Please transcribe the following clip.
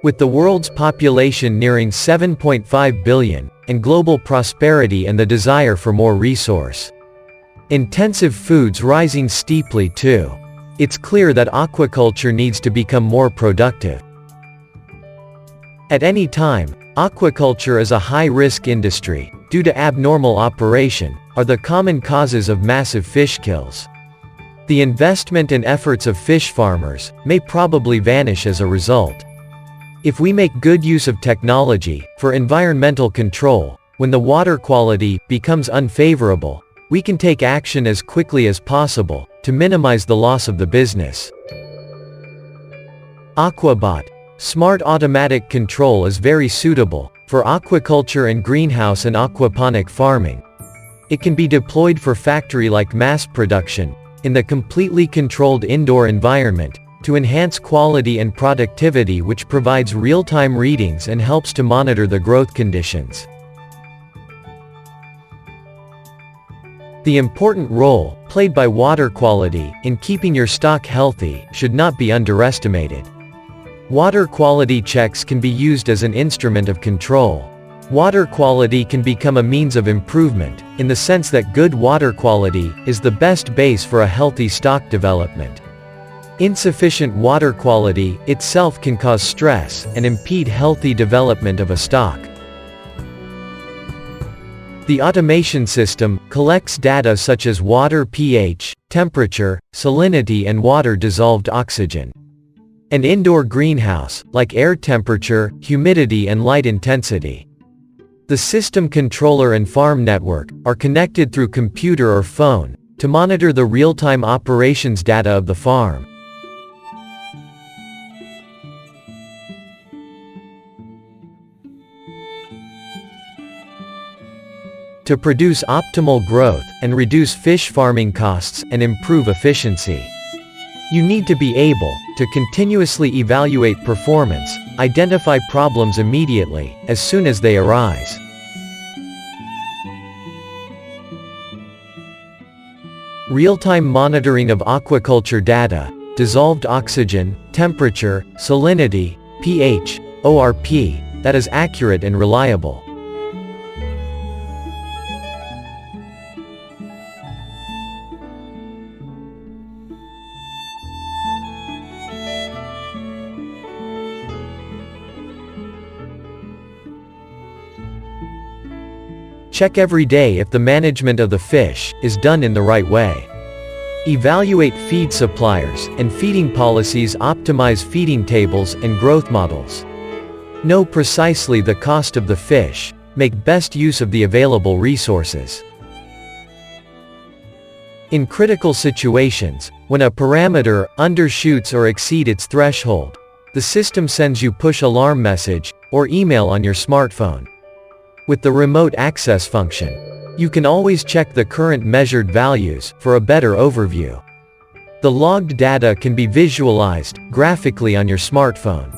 With the world's population nearing 7.5 billion, and global prosperity and the desire for more resource-intensive foods rising steeply too, it's clear that aquaculture needs to become more productive. At any time, aquaculture is a high-risk industry, due to abnormal operation, are the common causes of massive fish kills. The investment and efforts of fish farmers may probably vanish as a result. If we make good use of technology for environmental control, when the water quality becomes unfavorable, we can take action as quickly as possible to minimize the loss of the business. AQUABOT Smart Automatic Control is very suitable for aquaculture and greenhouse and aquaponic farming. It can be deployed for factory-like mass production, in the completely controlled indoor environment, to enhance quality and productivity, which provides real-time readings and helps to monitor the growth conditions. The important role played by water quality in keeping your stock healthy should not be underestimated. Water quality checks can be used as an instrument of control. Water quality can become a means of improvement, in the sense that good water quality is the best base for a healthy stock development. Insufficient water quality itself can cause stress and impede healthy development of a stock. The automation system collects data such as water pH, temperature, salinity and water-dissolved oxygen. An indoor greenhouse, like air temperature, humidity and light intensity. The system controller and farm network are connected through computer or phone to monitor the real-time operations data of the farm. To produce optimal growth and reduce fish farming costs and improve efficiency, you need to be able to continuously evaluate performance, identify problems immediately, as soon as they arise. Real-time monitoring of aquaculture data, dissolved oxygen, temperature, salinity, pH, ORP, that is accurate and reliable. Check every day if the management of the fish is done in the right way. Evaluate feed suppliers and feeding policies, optimize feeding tables and growth models. Know precisely the cost of the fish, make best use of the available resources. In critical situations, when a parameter undershoots or exceeds its threshold, the system sends you push alarm message or email on your smartphone. With the remote access function, you can always check the current measured values for a better overview. The logged data can be visualized graphically on your smartphone.